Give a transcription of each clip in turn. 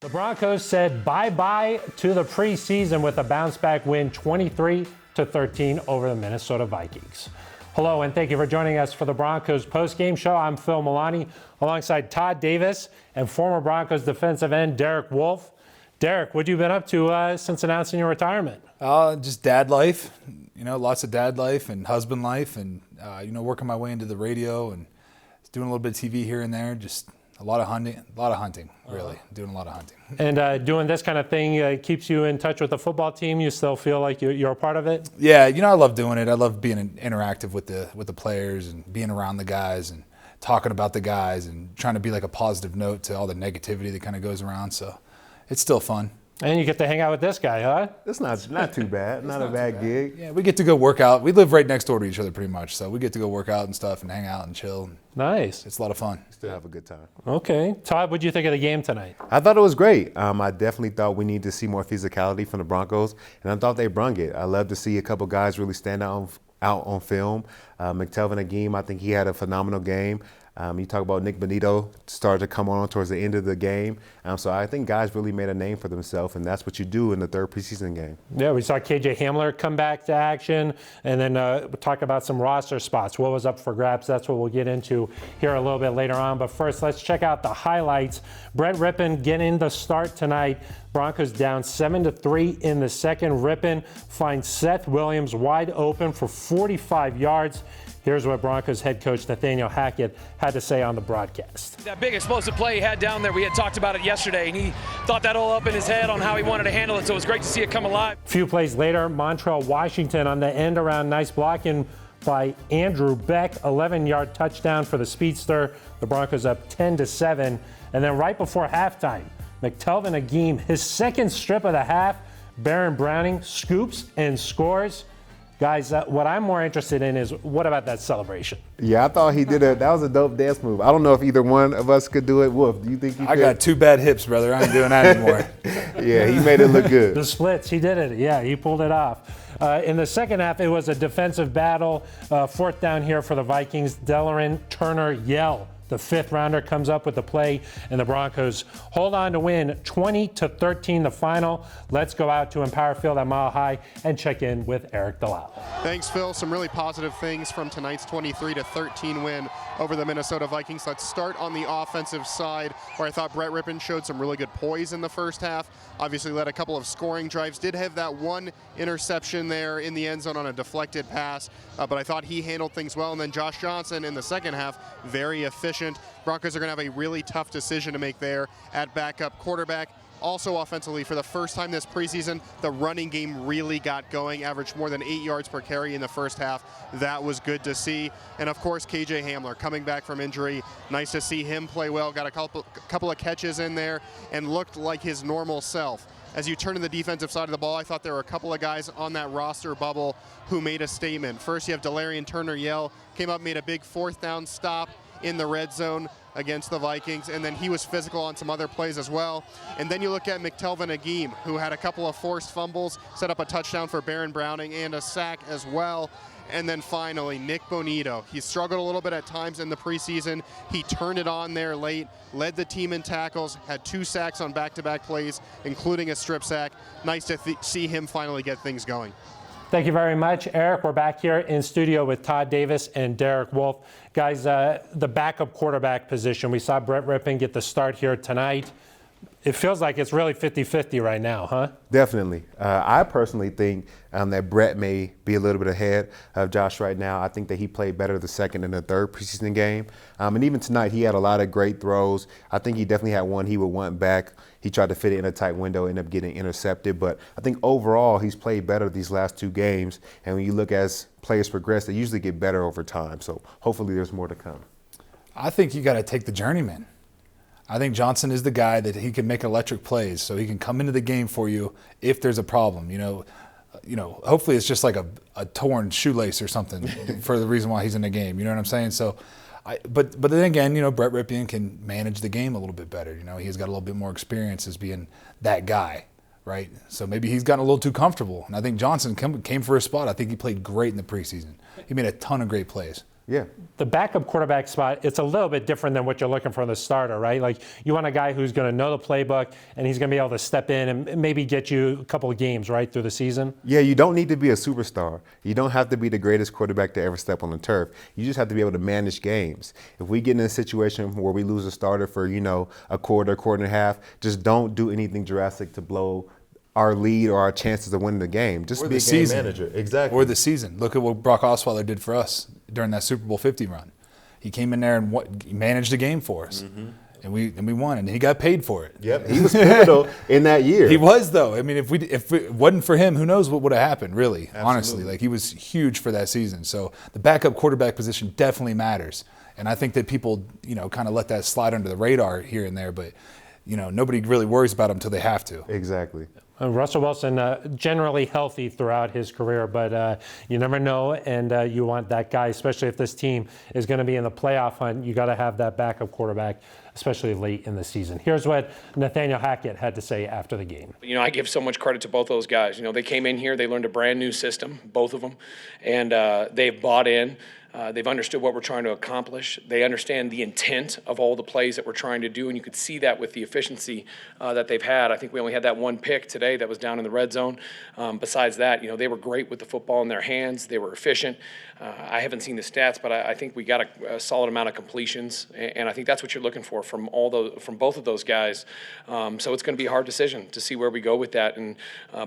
The Broncos said bye-bye to the preseason with a bounce-back win 23-13 over the Minnesota Vikings. Hello, and thank you for joining us for the Broncos Postgame Show. I'm Phil Milani, alongside Todd Davis and former Broncos defensive end Derek Wolfe. Derek, what have you been up to since announcing your retirement? Just dad life, lots of dad life and husband life, and working my way into the radio and doing a little bit of TV here and there. Just a lot of hunting, really. Doing a lot of hunting. And doing this kind of thing keeps you in touch with the football team? You still feel like you're a part of it? Yeah, I love doing it. I love being interactive with the players and being around the guys and talking about the guys and trying to be like a positive note to all the negativity that kind of goes around. So it's still fun. And you get to hang out with this guy, huh? It's not too bad. not a bad gig. Yeah, we get to go work out. We live right next door to each other pretty much, so we get to go work out and stuff and hang out and chill. Nice. It's a lot of fun. Still have a good time. Okay. Todd, what did you think of the game tonight? I thought it was great. I definitely thought we need to see more physicality from the Broncos, and I thought they brung it. I love to see a couple guys really stand out on film. McTelvin-Agim, I think he had a phenomenal game. You talk about Nick Bonito started to come on towards the end of the game. So I think guys really made a name for themselves, and that's what you do in the third preseason game. Yeah, we saw Hamler come back to action, and then we'll talk about some roster spots. What was up for grabs? That's what we'll get into here a little bit later on. But first, let's check out the highlights. Brett Rypien getting the start tonight. Broncos down 7-3 in the second. Rypien finds Seth Williams wide open for 45 yards. Here's what Broncos head coach Nathaniel Hackett had to say on the broadcast. That big explosive play he had down there, we had talked about it yesterday, and he thought that all up in his head on how he wanted to handle it, so it was great to see it come alive. A few plays later, Montrell Washington on the end around, nice blocking by Andrew Beck, 11-yard touchdown for the speedster. The Broncos up 10-7. And then right before halftime, McTelvin-Agim, his second strip of the half, Baron Browning scoops and scores. Guys, what I'm more interested in is what about that celebration? Yeah, I thought he did that was a dope dance move. I don't know if either one of us could do it. Wolf, do you think you could? I got two bad hips, brother. I ain't doing that anymore. Yeah, he made it look good. The splits, he did it. Yeah, he pulled it off. In the second half, it was a defensive battle. Fourth down here for the Vikings. Dellerin Turner Yell, the fifth rounder, comes up with the play, and the Broncos hold on to win 20-13 the final. Let's go out to Empower Field at Mile High and check in with Eric Delisle. Thanks, Phil. Some really positive things from tonight's 23-13 win over the Minnesota Vikings. Let's start on the offensive side, where I thought Brett Rypien showed some really good poise in the first half. Obviously led a couple of scoring drives. Did have that one interception there in the end zone on a deflected pass, but I thought he handled things well. And then Josh Johnson in the second half, very efficient. Broncos are going to have a really tough decision to make there at backup quarterback. Also offensively, for the first time this preseason, the running game really got going, averaged more than 8 yards per carry in the first half. That was good to see. And of course, KJ Hamler coming back from injury. Nice to see him play well. Got a couple of catches in there and looked like his normal self. As you turn to the defensive side of the ball, I thought there were a couple of guys on that roster bubble who made a statement. First, you have Dellerin Turner Yell, came up, made a big fourth down stop in the red zone against the Vikings, and then he was physical on some other plays as well. And then you look at McTelvin-Agim, who had a couple of forced fumbles, set up a touchdown for Baron Browning and a sack as well. And then finally, Nick Bonito. He struggled a little bit at times in the preseason. He turned it on there late, led the team in tackles, had 2 sacks on back-to-back plays, including a strip sack. Nice to see him finally get things going. Thank you very much, Eric. We're back here in studio with Todd Davis and Derek Wolfe. Guys, the backup quarterback position, we saw Brett Rypien get the start here tonight. It feels like it's really 50-50 right now, huh? Definitely. I personally think that Brett may be a little bit ahead of Josh right now. I think that he played better the second and the third preseason game. And even tonight, he had a lot of great throws. I think he definitely had one he would want back. He tried to fit it in a tight window, ended up getting intercepted. But I think overall, he's played better these last 2 games. And when you look as players progress, they usually get better over time. So hopefully there's more to come. I think you got to take the journeyman. I think Johnson is the guy that he can make electric plays, so he can come into the game for you if there's a problem. Hopefully it's just like a torn shoelace or something for the reason why he's in the game. You know what I'm saying? So, but then again, Brett Rypien can manage the game a little bit better. He's got a little bit more experience as being that guy, right? So maybe he's gotten a little too comfortable. And I think Johnson came for his spot. I think he played great in the preseason. He made a ton of great plays. Yeah. The backup quarterback spot, it's a little bit different than what you're looking for in the starter, right? Like, you want a guy who's going to know the playbook and he's going to be able to step in and maybe get you a couple of games, right, through the season. Yeah, you don't need to be a superstar. You don't have to be the greatest quarterback to ever step on the turf. You just have to be able to manage games. If we get in a situation where we lose a starter for, a quarter and a half, just don't do anything drastic to blow our lead or our chances of winning the game. Just be a game manager. Exactly. Or the season. Look at what Brock Osweiler did for us during that Super Bowl 50 run. He came in there and he managed the game for us. And we won, and he got paid for it. Yep, he was pivotal in that year. He was, though. I mean, if it wasn't for him, who knows what would have happened, really, Absolutely. honestly. Like, he was huge for that season. So the backup quarterback position definitely matters. And I think that people, kind of let that slide under the radar here and there, but, nobody really worries about him until they have to. Exactly. Russell Wilson, generally healthy throughout his career, but you never know, and you want that guy, especially if this team is going to be in the playoff hunt. You got to have that backup quarterback, especially late in the season. Here's what Nathaniel Hackett had to say after the game. I give so much credit to both those guys. They came in here, they learned a brand new system, both of them, and they've bought in. They've understood what we're trying to accomplish. They understand the intent of all the plays that we're trying to do, and you could see that with the efficiency that they've had. I think we only had that one pick today that was down in the red zone. Besides that, they were great with the football in their hands. They were efficient. I haven't seen the stats, but I think we got a solid amount of completions, and I think that's what you're looking for from both of those guys. So it's going to be a hard decision to see where we go with that. And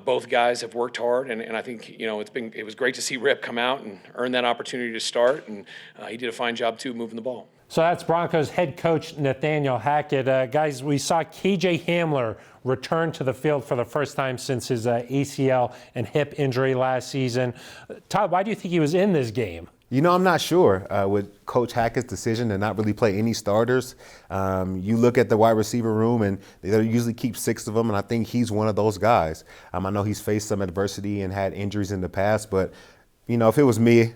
both guys have worked hard, and I think it was great to see Rip come out and earn that opportunity to start, and he did a fine job too moving the ball. So that's Broncos head coach Nathaniel Hackett. Guys, we saw KJ Hamler return to the field for the first time since his ACL and hip injury last season. Todd, why do you think he was in this game? I'm not sure with Coach Hackett's decision to not really play any starters. You look at the wide receiver room, and they usually keep 6 of them, and I think he's one of those guys. I know he's faced some adversity and had injuries in the past, but, if it was me,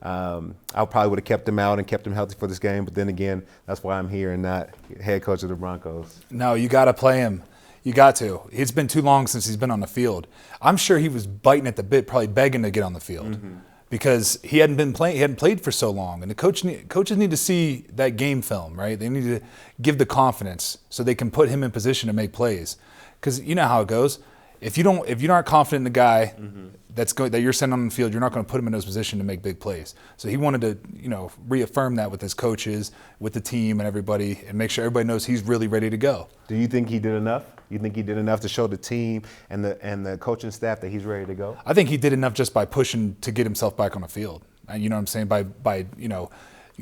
I probably would have kept him out and kept him healthy for this game. But then again, that's why I'm here and not head coach of the Broncos. No, you got to play him. You got to. It's been too long since he's been on the field. I'm sure he was biting at the bit, probably begging to get on the field because he hadn't been playing. He hadn't played for so long. And the coaches need to see that game film, right? They need to give the confidence so they can put him in position to make plays. Because you know how it goes. If you aren't confident in the guy that you're sending on the field, you're not going to put him in those position to make big plays. So he wanted to, reaffirm that with his coaches, with the team, and everybody, and make sure everybody knows he's really ready to go. Do you think he did enough? You think he did enough to show the team and the coaching staff that he's ready to go? I think he did enough just by pushing to get himself back on the field. And you know what I'm saying? By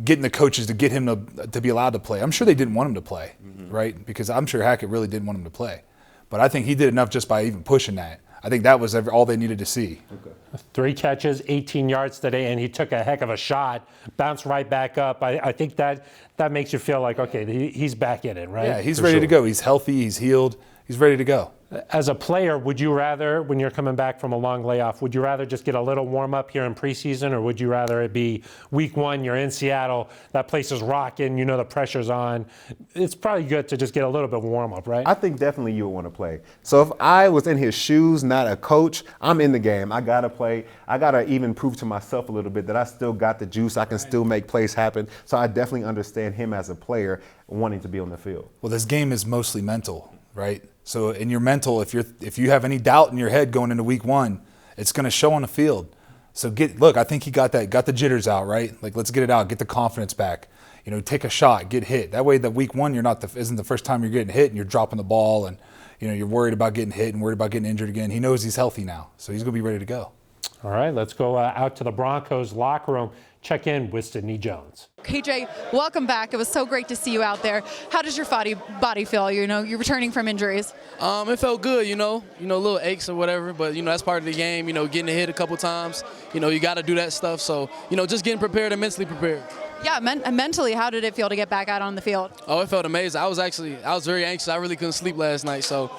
getting the coaches to get him to be allowed to play. I'm sure they didn't want him to play, right? Because I'm sure Hackett really didn't want him to play. But I think he did enough just by even pushing that. I think that was all they needed to see. Okay. 3 catches, 18 yards today, and he took a heck of a shot, bounced right back up. I think that makes you feel like, okay, he's back in it, right? Yeah, he's ready to go. He's healthy. He's healed. He's ready to go. As a player, would you rather, when you're coming back from a long layoff, would you rather just get a little warm-up here in preseason, or would you rather it be week 1, you're in Seattle, that place is rocking, the pressure's on? It's probably good to just get a little bit warm-up, right? I think definitely you would want to play. So if I was in his shoes, not a coach, I'm in the game. I got to play. I got to even prove to myself a little bit that I still got the juice. I can still make plays happen. So I definitely understand him as a player wanting to be on the field. Well, this game is mostly mental, right? So in your mental, if you have any doubt in your head going into week 1, it's going to show on the field. So I think he got the jitters out, right? Like, let's get it out, get the confidence back. Take a shot, get hit. That way, that week 1, isn't the first time you're getting hit and you're dropping the ball and you're worried about getting hit and worried about getting injured again. He knows he's healthy now, so he's going to be ready to go. All right, let's go out to the Broncos locker room. Check in with Sidney Jones. KJ, welcome back. It was so great to see you out there. How does your body feel? You're returning from injuries. It felt good, little aches or whatever, but that's part of the game. Getting hit a couple times. You got to do that stuff. So just getting prepared and mentally prepared. Yeah, mentally, how did it feel to get back out on the field? Oh, it felt amazing. I was very anxious. I really couldn't sleep last night. So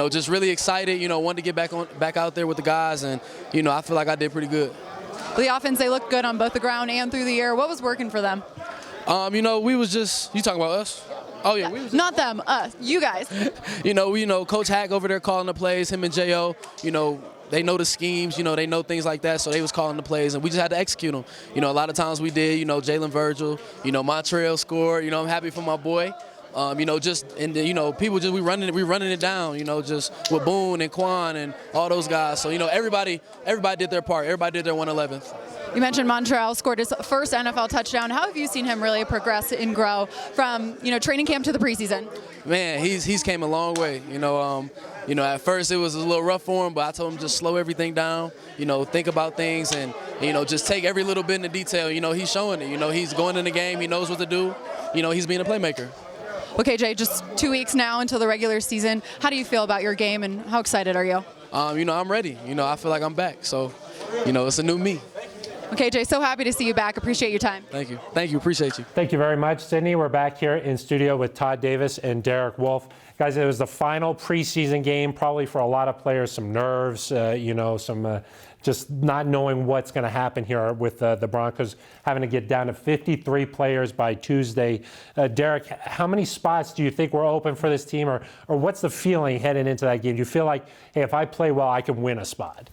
just really excited. Wanted to get back out there with the guys, and I feel like I did pretty good. The offense, they looked good on both the ground and through the air. What was working for them? We was just, you talking about us? Oh, yeah. We was not them, us, you guys. Coach Hack over there calling the plays, him and J.O., they know the schemes, they know things like that, so they was calling the plays, and we just had to execute them. A lot of times we did, Jalen Virgil, Montreal scored, I'm happy for my boy. People just we running it down, just with Boone and Quan and all those guys. So everybody did their part. Everybody did their 111th. You mentioned Montreal scored his first NFL touchdown. How have you seen him really progress and grow from training camp to the preseason? Man, he's came a long way. At first it was a little rough for him, but I told him just slow everything down. Think about things and just take every little bit in the detail. He's showing it. He's going in the game. He knows what to do. He's being a playmaker. Okay, Jay, just 2 weeks now until the regular season. How do you feel about your game, and how excited are you? I'm ready. I feel like I'm back. So, it's a new me. Okay, Jay, so happy to see you back. Appreciate your time. Thank you. Appreciate you. Thank you very much, Sydney. We're back here in studio with Todd Davis and Derek Wolfe. Guys, it was the final preseason game, probably for a lot of players, some nerves, some just not knowing what's going to happen here with the Broncos having to get down to 53 players by Tuesday. Derek, how many spots do you think were open for this team, or what's the feeling heading into that game? Do you feel like, hey, if I play well, I can win a spot?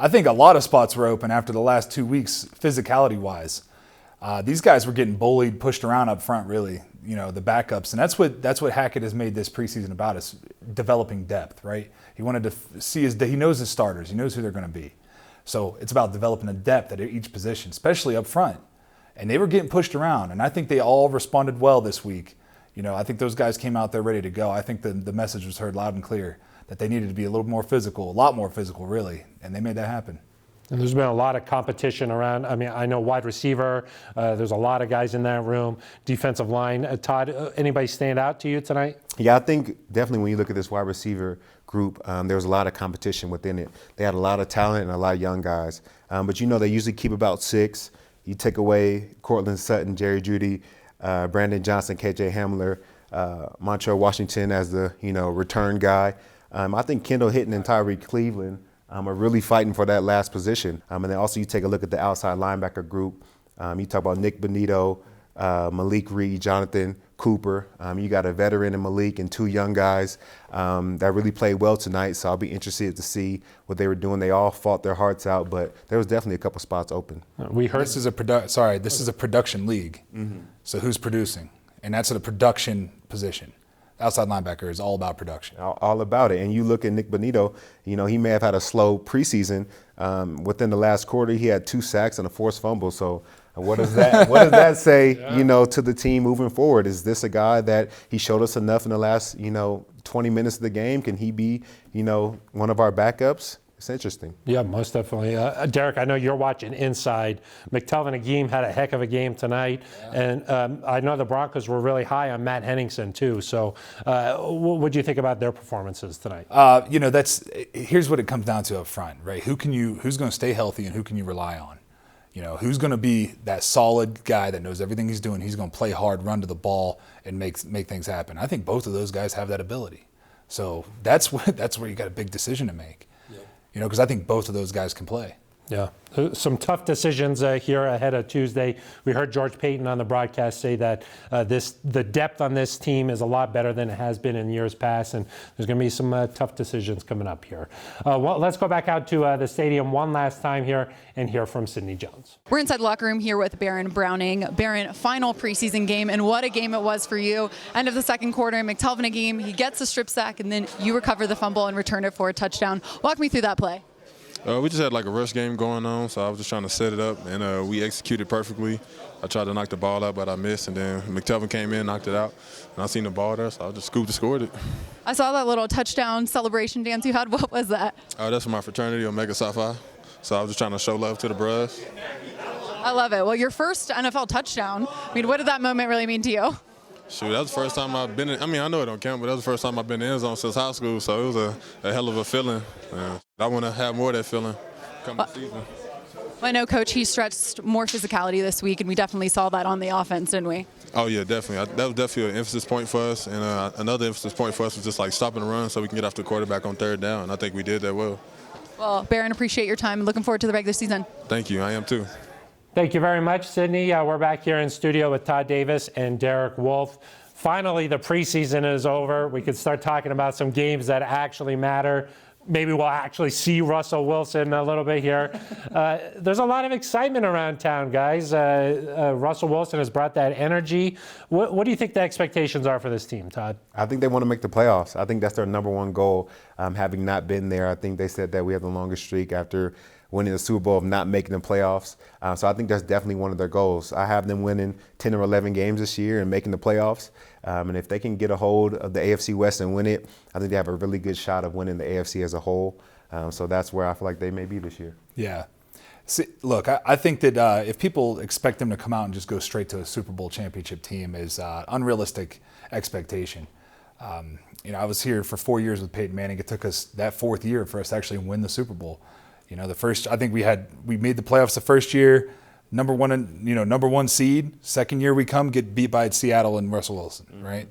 I think a lot of spots were open after the last 2 weeks, physicality-wise. These guys were getting bullied, pushed around up front, really, the backups. And that's what Hackett has made this preseason about, is developing depth, right? He wanted to see he knows his starters. He knows who they're going to be. So it's about developing a depth at each position, especially up front. And they were getting pushed around, and I think they all responded well this week. I think those guys came out there ready to go. I think the message was heard loud and clear that they needed to be a lot more physical, really, and they made that happen. And there's been a lot of competition around. I mean, I know wide receiver, there's a lot of guys in that room. Defensive line. Todd, anybody stand out to you tonight? Yeah, I think definitely when you look at this wide receiver group, there was a lot of competition within it. They had a lot of talent and a lot of young guys. But they usually keep about 6. You take away Cortland Sutton, Jerry Jeudy, Brandon Johnson, KJ Hamler, Montreal Washington as the return guy. I think Kendall Hinton and Tyreek Cleveland are really fighting for that last position. And then also you take a look at the outside linebacker group. You talk about Nick Bonito, Malik Reed, Jonathan Cooper. You got a veteran in Malik and 2 young guys that really played well tonight. So I'll be interested to see what they were doing. They all fought their hearts out, but there was definitely a couple spots open. We heard this is a production league. Mm-hmm. So who's producing? And that's at a production position. Outside linebacker is all about production. All about it. And you look at Nick Bonito, he may have had a slow preseason. Within the last quarter, he had 2 sacks and a forced fumble. So what does that say, to the team moving forward? Is this a guy that he showed us enough in the last, 20 minutes of the game? Can he be, one of our backups? It's interesting. Yeah, most definitely. Derek, I know you're watching inside. McTelvin Agim had a heck of a game tonight. Yeah. And I know the Broncos were really high on Matt Henningsen, too. So what do you think about their performances tonight? Here's what it comes down to up front, right? Who's going to stay healthy and who can you rely on? Who's going to be that solid guy that knows everything he's doing? He's going to play hard, run to the ball, and make things happen. I think both of those guys have that ability. So that's where you got a big decision to make. Because I think both of those guys can play. Yeah, some tough decisions here ahead of Tuesday. We heard George Payton on the broadcast say that the depth on this team is a lot better than it has been in years past, and there's going to be some tough decisions coming up here. Let's go back out to the stadium one last time here and hear from Sidney Jones. We're inside the locker room here with Baron Browning. Baron, final preseason game, and what a game it was for you. End of the second quarter, McTelvin Agim, he gets a strip sack, and then you recover the fumble and return it for a touchdown. Walk me through that play. We just had like a rush game going on, so I was just trying to set it up, and we executed perfectly. I tried to knock the ball out, but I missed, and then McTelvin came in, knocked it out, and I seen the ball there, so I just scooped and scored it. I saw that little touchdown celebration dance you had. What was that? That's for my fraternity, Omega Psi Phi. So I was just trying to show love to the bros. I love it. Well, your first NFL touchdown. I mean, what did that moment really mean to you? Shoot, that was the first time I've been in. I mean, I know it don't count, but that was the first time I've been in the end zone since high school, so it was a hell of a feeling. I want to have more of that feeling coming season. Well, I know, Coach, he stretched more physicality this week, and we definitely saw that on the offense, didn't we? Oh, yeah, definitely. That was definitely an emphasis point for us, and another emphasis point for us was just like stopping the run so we can get after the quarterback on third down, and I think we did that well. Well, Baron, appreciate your time. Looking forward to the regular season. Thank you. I am too. Thank you very much, Sydney. We're back here in studio with Todd Davis and Derek Wolfe. Finally, the preseason is over. We could start talking about some games that actually matter. maybe we'll actually see Russell Wilson a little bit here. There's a lot of excitement around town, guys. Russell Wilson has brought that energy. What do you think the expectations are for this team, Todd? I think they want to make the playoffs. I think that's their number one goal. Having not been there, I think they said that we have the longest streak after winning the Super Bowl of not making the playoffs. So I think that's definitely one of their goals. I have them winning 10 or 11 games this year and making the playoffs. And if they can get a hold of the AFC West and win it, I think they have a really good shot of winning the AFC as a whole. So that's where I feel like they may be this year. Yeah. See, look, I think that if people expect them to come out and just go straight to a Super Bowl championship team is unrealistic expectation. I was here for 4 years with Peyton Manning. It took us that fourth year for us to actually win the Super Bowl. I think we made the playoffs the first year, number one seed. Second year we get beat by Seattle and Russell Wilson, right?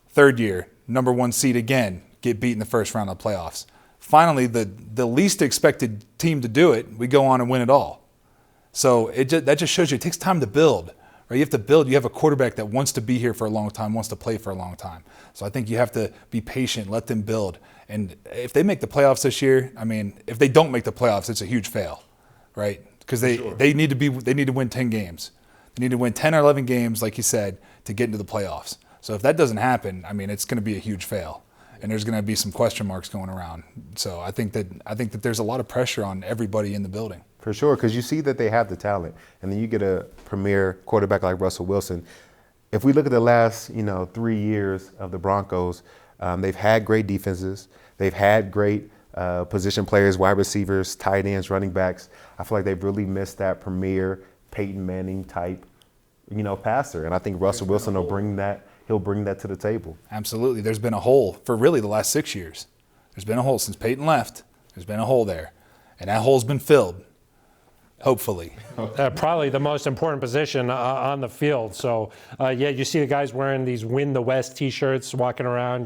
Third year, number one seed again, get beat in the first round of the playoffs. Finally, the least expected team to do it, we go on and win it all. So that just shows you it takes time to build, right? You have to build. You have a quarterback that wants to be here for a long time, wants to play for a long time. So I think you have to be patient, let them build. And if they make the playoffs this year, if they don't make the playoffs, it's a huge fail, right? Because they need to win 10 games. They need to win 10 or 11 games, like you said, to get into the playoffs. So if that doesn't happen, it's going to be a huge fail, and there's going to be some question marks going around. So I think that there's a lot of pressure on everybody in the building. For sure, because you see that they have the talent, and then you get a premier quarterback like Russell Wilson. If we look at the last 3 years of the Broncos, they've had great defenses. They've had great position players, wide receivers, tight ends, running backs. I feel like they've really missed that premier Peyton Manning type, passer. And I think Russell Wilson will bring that. He'll bring that to the table. Absolutely. There's been a hole for really the last 6 years. There's been a hole since Peyton left. There's been a hole there, and that hole's been filled. Hopefully. Probably the most important position on the field. So, you see the guys wearing these Win the West T-shirts, walking around,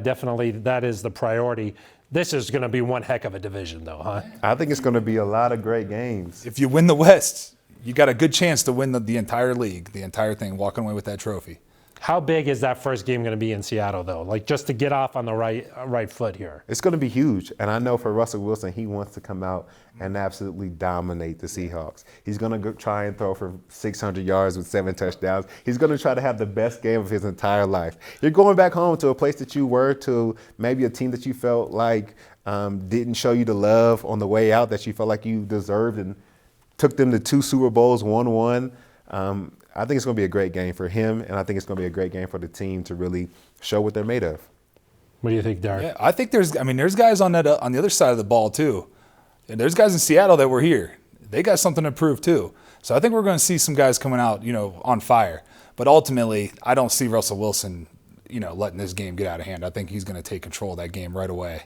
definitely that is the priority. This is going to be one heck of a division, though, huh? I think it's going to be a lot of great games. If you win the West, you got a good chance to win the entire league, the entire thing, walking away with that trophy. How big is that first game going to be in Seattle, though? Like, just to get off on the right foot here. It's going to be huge. And I know for Russell Wilson, he wants to come out and absolutely dominate the Seahawks. He's going to try and throw for 600 yards with 7 touchdowns. He's going to try to have the best game of his entire life. You're going back home to a place that you were, to maybe a team that you felt like didn't show you the love on the way out that you felt like you deserved, and took them to 2 Super Bowls, won one. I think it's going to be a great game for him, and I think it's going to be a great game for the team to really show what they're made of. What do you think, Derek? Yeah, I think there's guys on the other side of the ball too. And there's guys in Seattle that were here. They got something to prove too. So I think we're going to see some guys coming out, on fire. But ultimately, I don't see Russell Wilson, letting this game get out of hand. I think he's going to take control of that game right away.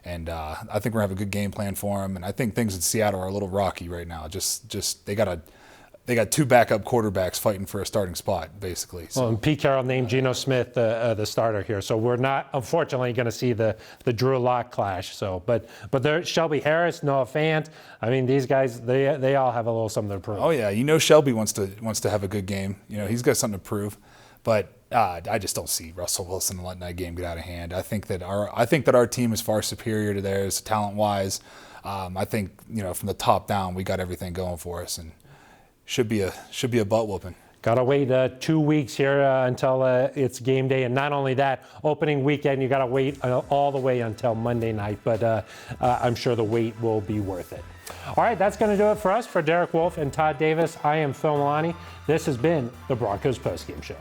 And I think we're going to have a good game plan for him. And I think things in Seattle are a little rocky right now. Just they got 2 backup quarterbacks fighting for a starting spot, basically. So. Well, and Pete Carroll named Geno Smith the starter here, so we're not, unfortunately, going to see the Drew Lock clash. So, but there, Shelby Harris, Noah Fant. These guys, they all have a little something to prove. Oh yeah, Shelby wants to have a good game. He's got something to prove, but I just don't see Russell Wilson letting that game get out of hand. I think that our team is far superior to theirs talent-wise. I think from the top down, we got everything going for us, and should be a butt whooping. Got to wait 2 weeks here until it's game day. And not only that, opening weekend, you got to wait all the way until Monday night. But I'm sure the wait will be worth it. All right, that's going to do it for us. For Derek Wolfe and Todd Davis, I am Phil Milani. This has been the Broncos Postgame Show.